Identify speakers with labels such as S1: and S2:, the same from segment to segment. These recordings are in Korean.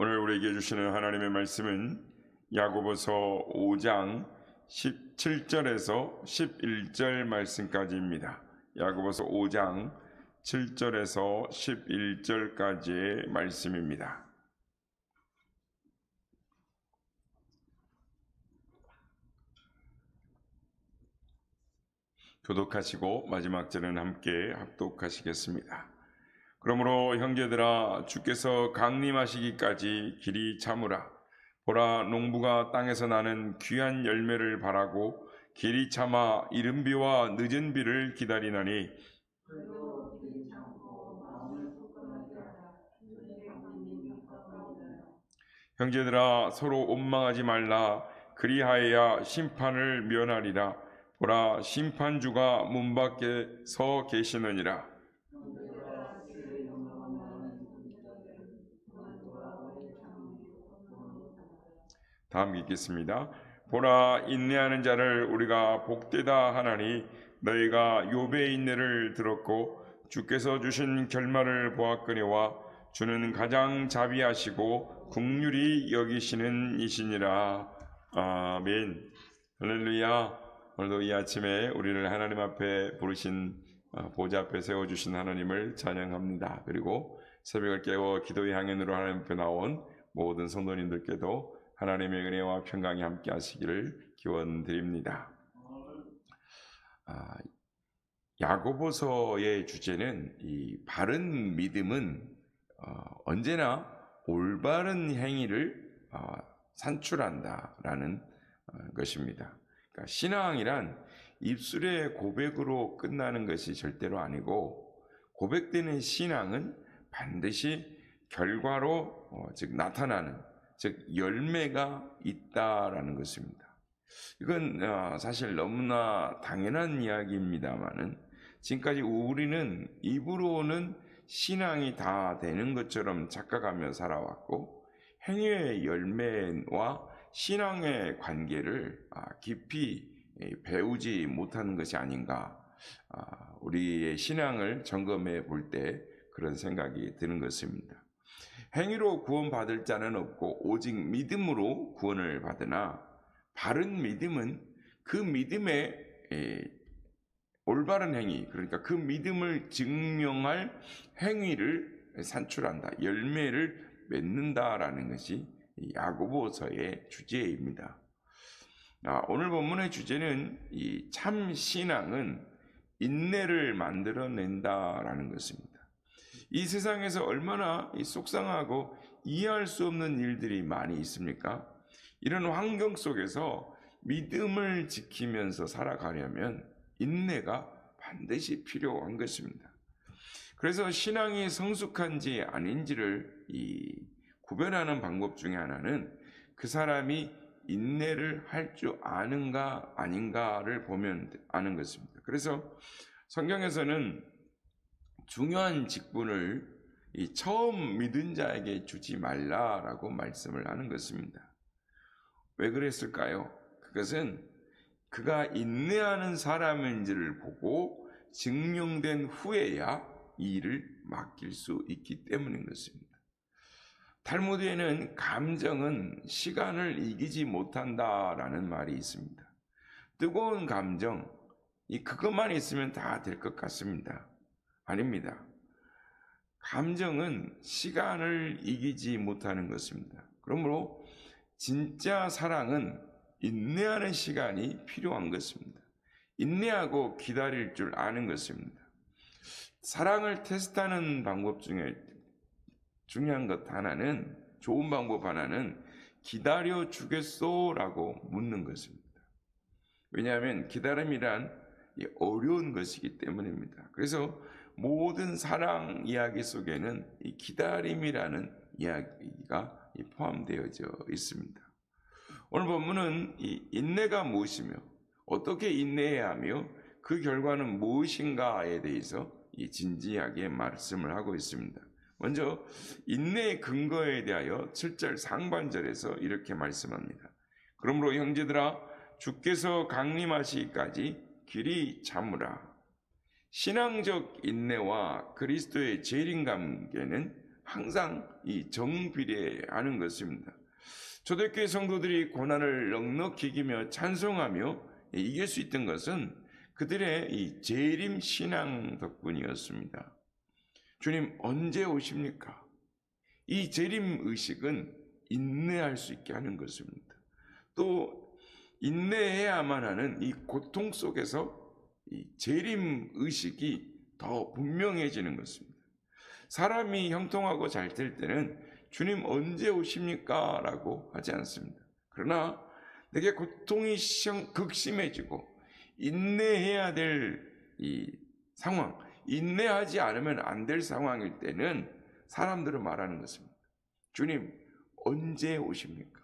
S1: 오늘 우리에게 주시는 하나님의 말씀은 야고보서 5장 17절에서 11절 말씀까지입니다. 야고보서 5장 7절에서 11절까지의 말씀입니다. 교독하시고 마지막 절은 함께 합독하시겠습니다. 그러므로 형제들아, 주께서 강림하시기까지 길이 참으라. 보라, 농부가 땅에서 나는 귀한 열매를 바라고 길이 참아 이른 비와 늦은 비를 기다리나니, 형제들아, 서로 원망하지 말라. 그리하여야 심판을 면하리라. 보라, 심판주가 문 밖에 서 계시느니라. 다음 읽겠습니다. 보라, 인내하는 자를 우리가 복되다 하나니, 너희가 욥의 인내를 들었고 주께서 주신 결말을 보았거니와 주는 가장 자비하시고 긍휼히 여기시는 이시니라. 아멘. 할렐루야. 오늘도 이 아침에 우리를 하나님 앞에 부르신, 보좌 앞에 세워주신 하나님을 찬양합니다. 그리고 새벽을 깨워 기도의 향연으로 하나님 앞에 나온 모든 성도님들께도 하나님의 은혜와 평강이 함께 하시기를 기원드립니다. 야고보서의 주제는 이 바른 믿음은 언제나 올바른 행위를 산출한다라는 것입니다. 그러니까 신앙이란 입술의 고백으로 끝나는 것이 절대로 아니고, 고백되는 신앙은 반드시 결과로 즉 나타나는, 즉 열매가 있다라는 것입니다. 이건 사실 너무나 당연한 이야기입니다만은, 지금까지 우리는 입으로는 신앙이 다 되는 것처럼 착각하며 살아왔고, 행위의 열매와 신앙의 관계를 깊이 배우지 못하는 것이 아닌가, 우리의 신앙을 점검해 볼 때 그런 생각이 드는 것입니다. 행위로 구원받을 자는 없고 오직 믿음으로 구원을 받으나, 바른 믿음은 그 믿음의 올바른 행위, 그러니까 그 믿음을 증명할 행위를 산출한다, 열매를 맺는다라는 것이 야고보서의 주제입니다. 오늘 본문의 주제는 이 참 신앙은 인내를 만들어낸다라는 것입니다. 이 세상에서 얼마나 속상하고 이해할 수 없는 일들이 많이 있습니까? 이런 환경 속에서 믿음을 지키면서 살아가려면 인내가 반드시 필요한 것입니다. 그래서 신앙이 성숙한지 아닌지를 구별하는 방법 중에 하나는 그 사람이 인내를 할 줄 아는가 아닌가를 보면 아는 것입니다. 그래서 성경에서는 중요한 직분을 처음 믿은 자에게 주지 말라라고 말씀을 하는 것입니다. 왜 그랬을까요? 그것은 그가 인내하는 사람인지를 보고 증명된 후에야 이 일을 맡길 수 있기 때문인 것입니다. 탈무드에는 감정은 시간을 이기지 못한다라는 말이 있습니다. 뜨거운 감정, 그것만 있으면 다 될 것 같습니다. 아닙니다. 감정은 시간을 이기지 못하는 것입니다. 그러므로 진짜 사랑은 인내하는 시간이 필요한 것입니다. 인내하고 기다릴 줄 아는 것입니다. 사랑을 테스트하는 방법 중에 중요한 것 하나는, 좋은 방법 하나는 기다려 주겠소? 라고 묻는 것입니다. 왜냐하면 기다림이란 어려운 것이기 때문입니다. 그래서 모든 사랑 이야기 속에는 이 기다림이라는 이야기가 포함되어져 있습니다. 오늘 본문은 이 인내가 무엇이며 어떻게 인내해야 하며 그 결과는 무엇인가에 대해서 진지하게 말씀을 하고 있습니다. 먼저 인내의 근거에 대하여 7절 상반절에서 이렇게 말씀합니다. 그러므로 형제들아, 주께서 강림하시기까지 길이 참으라. 신앙적 인내와 그리스도의 재림 관계는 항상 이 정비례하는 것입니다. 초대교회 성도들이 고난을 넉넉히 이기며 찬송하며 이길 수 있던 것은 그들의 이 재림 신앙 덕분이었습니다. 주님 언제 오십니까? 이 재림 의식은 인내할 수 있게 하는 것입니다. 또 인내해야만 하는 이 고통 속에서 이 재림 의식이 더 분명해지는 것입니다. 사람이 형통하고 잘 될 때는 주님 언제 오십니까? 라고 하지 않습니다. 그러나 내게 고통이 극심해지고 인내해야 될 이 상황, 인내하지 않으면 안 될 상황일 때는 사람들은 말하는 것입니다. 주님 언제 오십니까?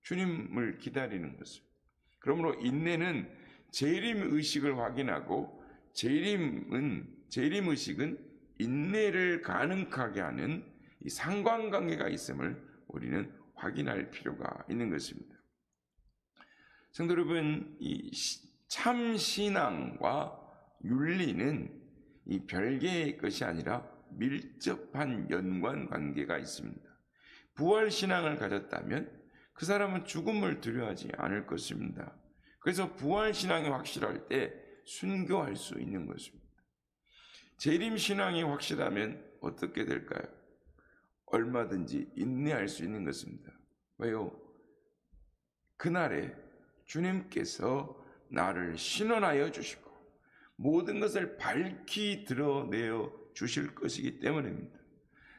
S1: 주님을 기다리는 것입니다. 그러므로 인내는 재림 의식을 확인하고 재림 의식은 인내를 가능하게 하는 이 상관관계가 있음을 우리는 확인할 필요가 있는 것입니다. 성도 여러분, 이 참 신앙과 윤리는 이 별개의 것이 아니라 밀접한 연관 관계가 있습니다. 부활 신앙을 가졌다면 그 사람은 죽음을 두려워하지 않을 것입니다. 그래서 부활 신앙이 확실할 때 순교할 수 있는 것입니다. 재림 신앙이 확실하면 어떻게 될까요? 얼마든지 인내할 수 있는 것입니다. 왜요? 그날에 주님께서 나를 신원하여 주시고 모든 것을 밝히 드러내어 주실 것이기 때문입니다.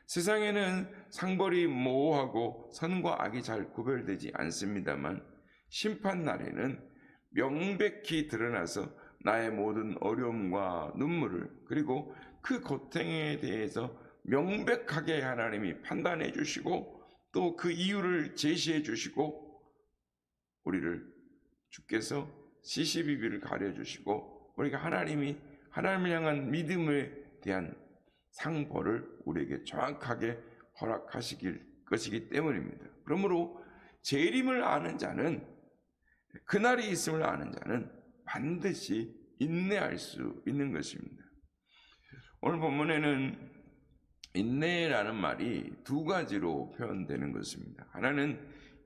S1: 세상에는 상벌이 모호하고 선과 악이 잘 구별되지 않습니다만 심판날에는 명백히 드러나서 나의 모든 어려움과 눈물을 그리고 그 고통에 대해서 명백하게 하나님이 판단해 주시고 또 그 이유를 제시해 주시고 우리를 주께서 시시비비를 가려주시고 우리가 하나님을 향한 믿음에 대한 상벌을 우리에게 정확하게 허락하시길 것이기 때문입니다. 그러므로 재림을 아는 자는 그날이 있음을 아는 자는 반드시 인내할 수 있는 것입니다. 오늘 본문에는 인내라는 말이 두 가지로 표현되는 것입니다. 하나는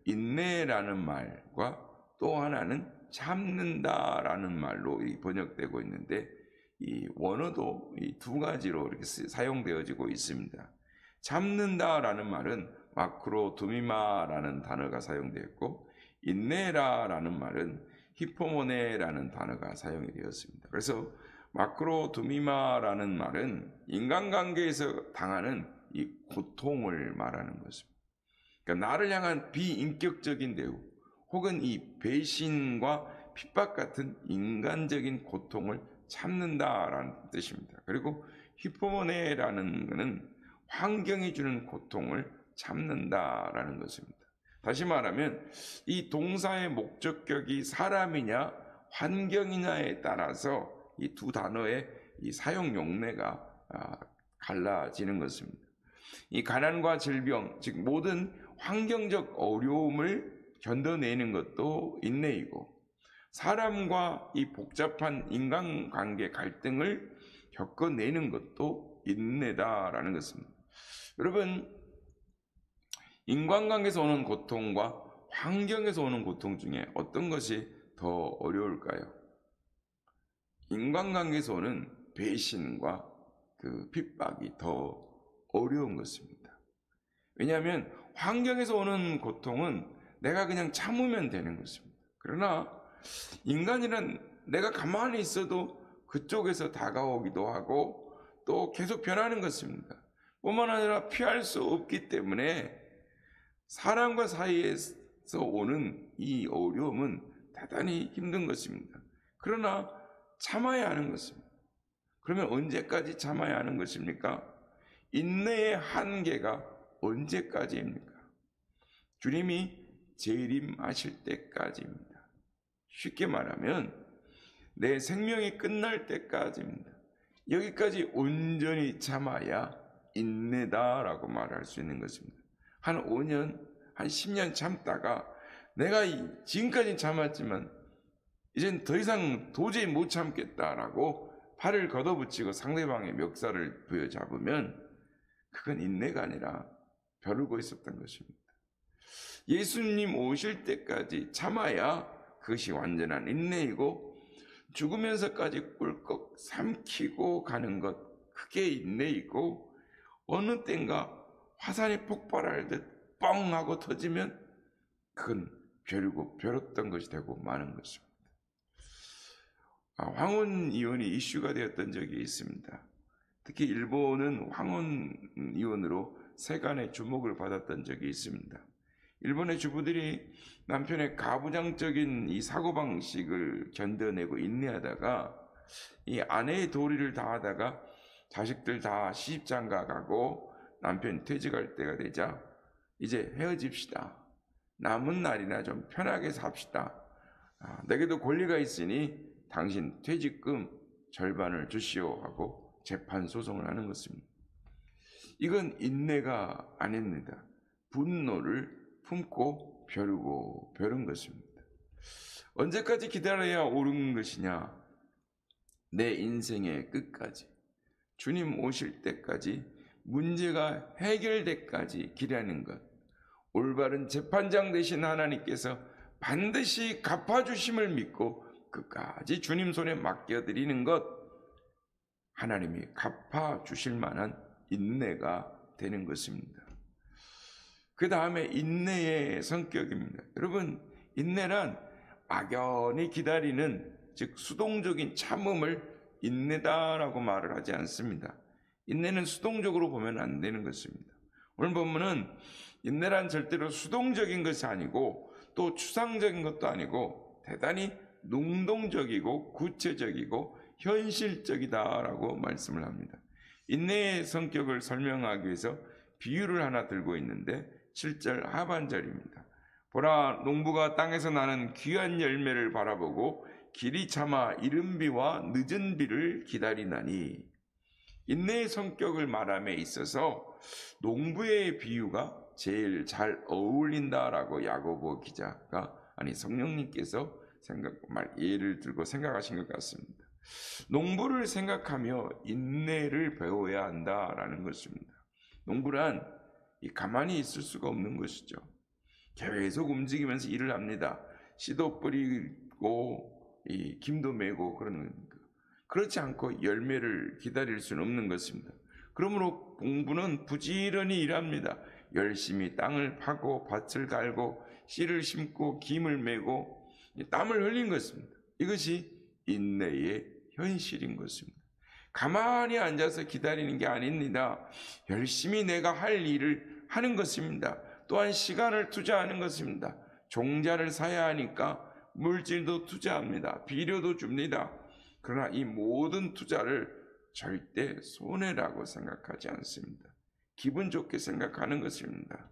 S1: 인내라는 말과 또 하나는 참는다라는 말로 번역되고 있는데 이 원어도 이 두 가지로 이렇게 사용되어지고 있습니다. 참는다라는 말은 마크로두미마라는 단어가 사용되었고 인내라라는 말은 히포모네라는 단어가 사용이 되었습니다. 그래서 마크로두미마라는 말은 인간관계에서 당하는 이 고통을 말하는 것입니다. 그러니까 나를 향한 비인격적인 대우 혹은 이 배신과 핍박 같은 인간적인 고통을 참는다라는 뜻입니다. 그리고 히포모네라는 것은 환경이 주는 고통을 참는다라는 것입니다. 다시 말하면 이 동사의 목적격이 사람이냐 환경이냐에 따라서 이 두 단어의 이 사용 용례가 갈라지는 것입니다. 이 가난과 질병, 즉 모든 환경적 어려움을 견뎌내는 것도 인내이고 사람과 이 복잡한 인간관계 갈등을 겪어내는 것도 인내다라는 것입니다. 여러분, 인간관계에서 오는 고통과 환경에서 오는 고통 중에 어떤 것이 더 어려울까요? 인간관계에서 오는 배신과 그 핍박이 더 어려운 것입니다. 왜냐하면 환경에서 오는 고통은 내가 그냥 참으면 되는 것입니다. 그러나 인간이란 내가 가만히 있어도 그쪽에서 다가오기도 하고 또 계속 변하는 것입니다. 뿐만 아니라 피할 수 없기 때문에 사람과 사이에서 오는 이 어려움은 대단히 힘든 것입니다. 그러나 참아야 하는 것입니다. 그러면 언제까지 참아야 하는 것입니까? 인내의 한계가 언제까지입니까? 주님이 재림하실 때까지입니다. 쉽게 말하면 내 생명이 끝날 때까지입니다. 여기까지 온전히 참아야 인내다라고 말할 수 있는 것입니다. 한 5년, 한 10년 참다가 내가 지금까지 참았지만 이젠 더 이상 도저히 못 참겠다라고 팔을 걷어붙이고 상대방의 멱살을 부여잡으면 그건 인내가 아니라 벼르고 있었던 것입니다. 예수님 오실 때까지 참아야 그것이 완전한 인내이고, 죽으면서까지 꿀꺽 삼키고 가는 것, 그게 인내이고, 어느 땐가 화산이 폭발할 듯 뻥 하고 터지면 그건 벼렸던 것이 되고 마는 것입니다. 황혼 이혼이 이슈가 되었던 적이 있습니다. 특히 일본은 황혼 이혼으로 세간의 주목을 받았던 적이 있습니다. 일본의 주부들이 남편의 가부장적인 이 사고방식을 견뎌내고 인내하다가 이 아내의 도리를 다하다가 자식들 다 시집장가 가고 남편이 퇴직할 때가 되자 이제 헤어집시다. 남은 날이나 좀 편하게 삽시다. 내게도 권리가 있으니 당신 퇴직금 절반을 주시오 하고 재판 소송을 하는 것입니다. 이건 인내가 아닙니다. 분노를 품고 벼른 것입니다. 언제까지 기다려야 옳은 것이냐? 내 인생의 끝까지, 주님 오실 때까지, 문제가 해결되까지 기다리는 것, 올바른 재판장 되신 하나님께서 반드시 갚아주심을 믿고 끝까지 주님 손에 맡겨드리는 것, 하나님이 갚아주실 만한 인내가 되는 것입니다. 그 다음에 인내의 성격입니다. 여러분, 인내란 막연히 기다리는, 즉 수동적인 참음을 인내다라고 말을 하지 않습니다. 인내는 수동적으로 보면 안 되는 것입니다. 오늘 본문은 인내란 절대로 수동적인 것이 아니고 또 추상적인 것도 아니고 대단히 능동적이고 구체적이고 현실적이다라고 말씀을 합니다. 인내의 성격을 설명하기 위해서 비유를 하나 들고 있는데 7절 하반절입니다. 보라, 농부가 땅에서 나는 귀한 열매를 바라보고 길이 참아 이른 비와 늦은 비를 기다리나니. 인내의 성격을 말함에 있어서 농부의 비유가 제일 잘 어울린다라고 야고보 기자가, 성령님께서 예를 들고 생각하신 것 같습니다. 농부를 생각하며 인내를 배워야 한다라는 것입니다. 농부란 가만히 있을 수가 없는 것이죠. 계속 움직이면서 일을 합니다. 씨도 뿌리고 김도 메고 그러는 거. 그렇지 않고 열매를 기다릴 수는 없는 것입니다. 그러므로 농부는 부지런히 일합니다. 열심히 땅을 파고 밭을 갈고 씨를 심고 김을 메고 땀을 흘린 것입니다. 이것이 인내의 현실인 것입니다. 가만히 앉아서 기다리는 게 아닙니다. 열심히 내가 할 일을 하는 것입니다. 또한 시간을 투자하는 것입니다. 종자를 사야 하니까 물질도 투자합니다. 비료도 줍니다. 그러나 이 모든 투자를 절대 손해라고 생각하지 않습니다. 기분 좋게 생각하는 것입니다.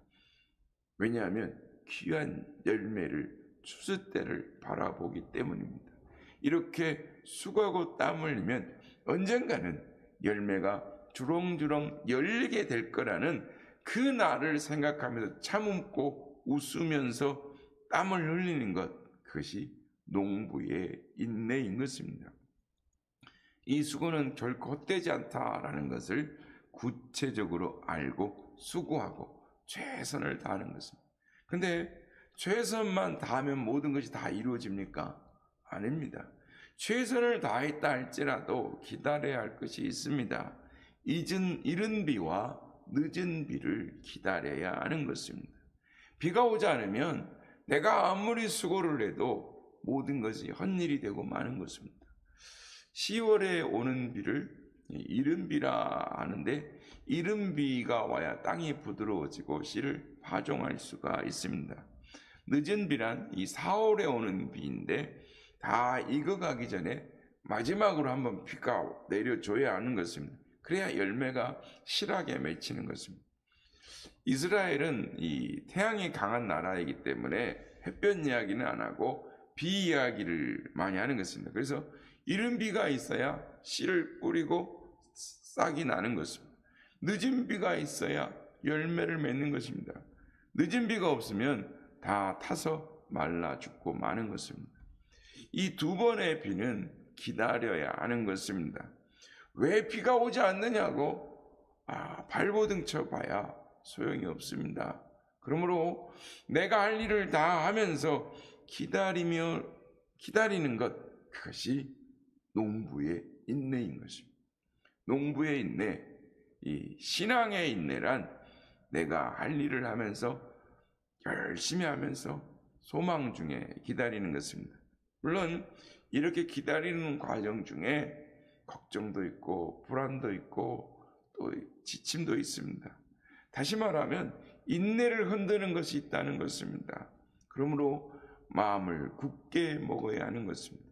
S1: 왜냐하면 귀한 열매를 추수 때를 바라보기 때문입니다. 이렇게 수고하고 땀 흘리면 언젠가는 열매가 주렁주렁 열리게 될 거라는 그 날을 생각하면서 참고 웃으면서 땀을 흘리는 것, 그것이 농부의 인내인 것입니다. 이 수고는 결코 헛되지 않다라는 것을 구체적으로 알고 수고하고 최선을 다하는 것입니다. 그런데 최선만 다하면 모든 것이 다 이루어집니까? 아닙니다. 최선을 다했다 할지라도 기다려야 할 것이 있습니다. 이른 비와 늦은 비를 기다려야 하는 것입니다. 비가 오지 않으면 내가 아무리 수고를 해도 모든 것이 헛일이 되고 마는 것입니다. 10월에 오는 비를 이른 비라 하는데, 이른 비가 와야 땅이 부드러워지고 씨를 파종할 수가 있습니다. 늦은 비란 이 4월에 오는 비인데, 다 익어가기 전에 마지막으로 한번 비가 내려줘야 하는 것입니다. 그래야 열매가 실하게 맺히는 것입니다. 이스라엘은 이 태양이 강한 나라이기 때문에 햇볕 이야기는 안 하고 비 이야기를 많이 하는 것입니다. 그래서 이른 비가 있어야 씨를 뿌리고 싹이 나는 것입니다. 늦은 비가 있어야 열매를 맺는 것입니다. 늦은 비가 없으면 다 타서 말라 죽고 마는 것입니다. 이 두 번의 비는 기다려야 하는 것입니다. 왜 비가 오지 않느냐고 발버둥 쳐봐야 소용이 없습니다. 그러므로 내가 할 일을 다 하면서 기다리는 것, 그것이 농부의 인내인 것입니다. 농부의 인내, 이 신앙의 인내란 내가 할 일을 하면서 열심히 하면서 소망 중에 기다리는 것입니다. 물론 이렇게 기다리는 과정 중에 걱정도 있고 불안도 있고 또 지침도 있습니다. 다시 말하면 인내를 흔드는 것이 있다는 것입니다. 그러므로 마음을 굳게 먹어야 하는 것입니다.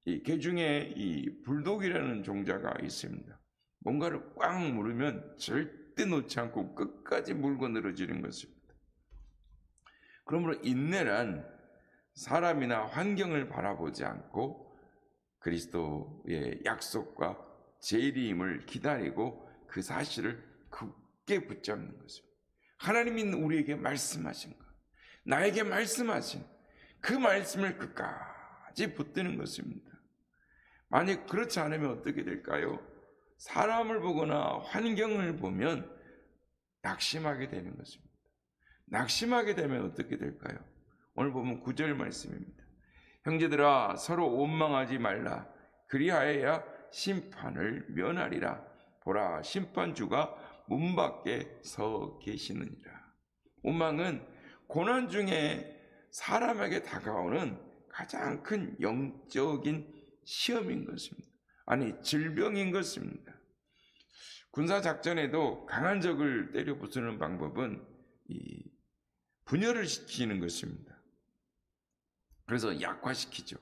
S1: 이 개중에 이 불독이라는 종자가 있습니다. 뭔가를 꽉 물으면 절대 놓지 않고 끝까지 물고 늘어지는 것입니다. 그러므로 인내란 사람이나 환경을 바라보지 않고 그리스도의 약속과 재림을 기다리고 그 사실을 굳게 붙잡는 것입니다. 하나님이 우리에게 말씀하신 것, 나에게 말씀하신 그 말씀을 끝까지 붙드는 것입니다. 만약 그렇지 않으면 어떻게 될까요? 사람을 보거나 환경을 보면 낙심하게 되는 것입니다. 낙심하게 되면 어떻게 될까요? 오늘 보면 9절 말씀입니다. 형제들아 서로 원망하지 말라. 그리하여야 심판을 면하리라. 보라 심판주가 문 밖에 서 계시느니라. 원망은 고난 중에 사람에게 다가오는 가장 큰 영적인 시험인 것입니다. 아니 질병인 것입니다. 군사작전에도 강한 적을 때려 부수는 방법은 분열을 시키는 것입니다. 그래서 약화시키죠.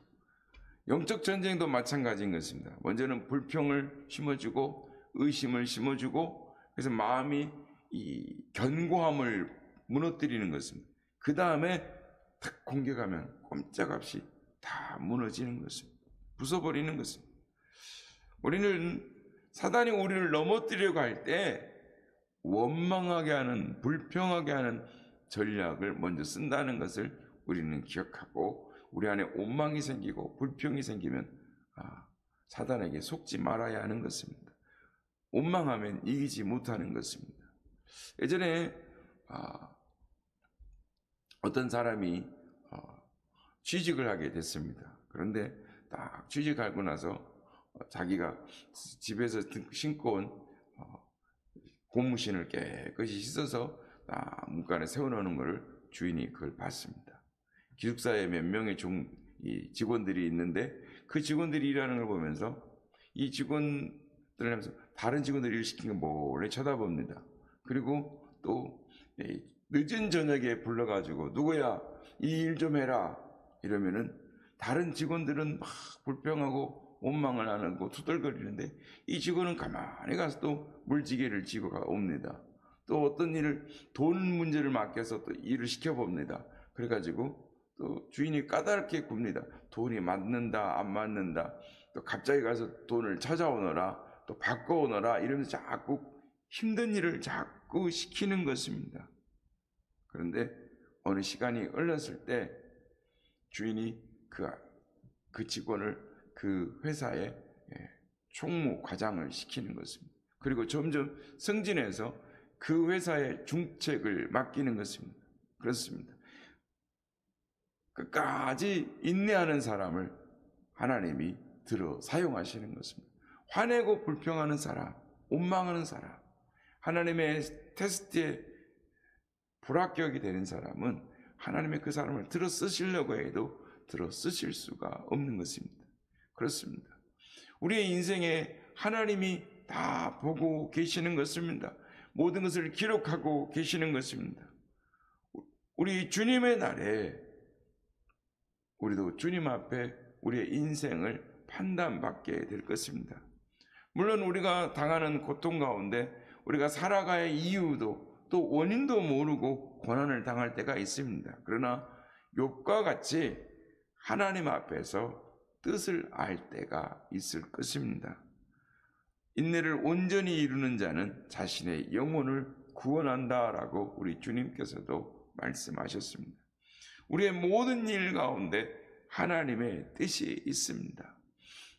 S1: 영적 전쟁도 마찬가지인 것입니다. 먼저는 불평을 심어주고 의심을 심어주고 그래서 마음이 이 견고함을 무너뜨리는 것입니다. 그 다음에 탁 공격하면 꼼짝없이 다 무너지는 것입니다. 부숴버리는 것입니다. 우리는 사단이 우리를 넘어뜨리려고 할 때 원망하게 하는, 불평하게 하는 전략을 먼저 쓴다는 것을 우리는 기억하고 우리 안에 원망이 생기고 불평이 생기면 사단에게 속지 말아야 하는 것입니다. 원망하면 이기지 못하는 것입니다. 예전에 어떤 사람이 취직을 하게 됐습니다. 그런데 딱 취직하고 나서 자기가 집에서 신고 온 고무신을 깨끗이 씻어서 문간에 세워놓는 것을 주인이 그걸 봤습니다. 기숙사에 몇 명의 직원들이 있는데 그 직원들이 일하는 걸 보면서 이 직원들을 하면서 다른 직원들이 일 시킨 거 몰래 쳐다봅니다. 그리고 또 늦은 저녁에 불러가지고 누구야 이 일 좀 해라 이러면은 다른 직원들은 막 불평하고 원망을 하고 투덜거리는데 이 직원은 가만히 가서 또 물지개를 지고 옵니다. 또 어떤 일을 돈 문제를 맡겨서 또 일을 시켜봅니다. 그래가지고 또 주인이 까다롭게 굽니다. 돈이 맞는다 안 맞는다 또 갑자기 가서 돈을 찾아오너라 또 바꿔오너라 이러면서 자꾸 힘든 일을 자꾸 시키는 것입니다. 그런데 어느 시간이 흘렀을 때 주인이 그 직원을 그 회사에 총무 과장을 시키는 것입니다. 그리고 점점 승진해서 그 회사의 중책을 맡기는 것입니다. 그렇습니다. 끝까지 인내하는 사람을 하나님이 들어 사용하시는 것입니다. 화내고 불평하는 사람, 원망하는 사람, 하나님의 테스트에 불합격이 되는 사람은 하나님의 그 사람을 들어 쓰시려고 해도 들어 쓰실 수가 없는 것입니다. 그렇습니다. 우리의 인생에 하나님이 다 보고 계시는 것입니다. 모든 것을 기록하고 계시는 것입니다. 우리 주님의 날에 우리도 주님 앞에 우리의 인생을 판단받게 될 것입니다. 물론 우리가 당하는 고통 가운데 우리가 살아가야 이유도 또 원인도 모르고 고난을 당할 때가 있습니다. 그러나 욥과 같이 하나님 앞에서 뜻을 알 때가 있을 것입니다. 인내를 온전히 이루는 자는 자신의 영혼을 구원한다라고 우리 주님께서도 말씀하셨습니다. 우리의 모든 일 가운데 하나님의 뜻이 있습니다.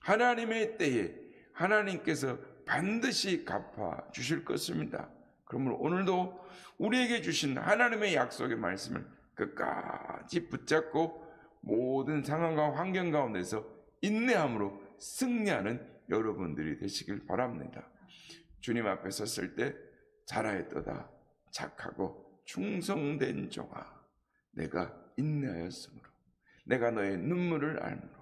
S1: 하나님의 때에 하나님께서 반드시 갚아 주실 것입니다. 그러므로 오늘도 우리에게 주신 하나님의 약속의 말씀을 끝까지 붙잡고 모든 상황과 환경 가운데서 인내함으로 승리하는 여러분들이 되시길 바랍니다. 주님 앞에 섰을 때 잘하였도다 착하고 충성된 종아, 내가 인내하였으므로 내가 너의 눈물을 알므로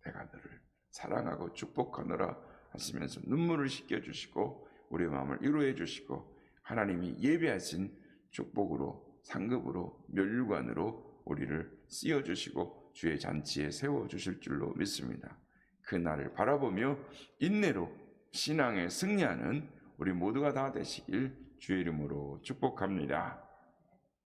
S1: 내가 너를 사랑하고 축복하노라 하시면서 눈물을 씻겨주시고 우리의 마음을 위로해 주시고 하나님이 예비하신 축복으로 상급으로 멸류관으로 우리를 씌워주시고 주의 잔치에 세워주실 줄로 믿습니다. 그 날을 바라보며 인내로 신앙에 승리하는 우리 모두가 다 되시길 주의 이름으로 축복합니다.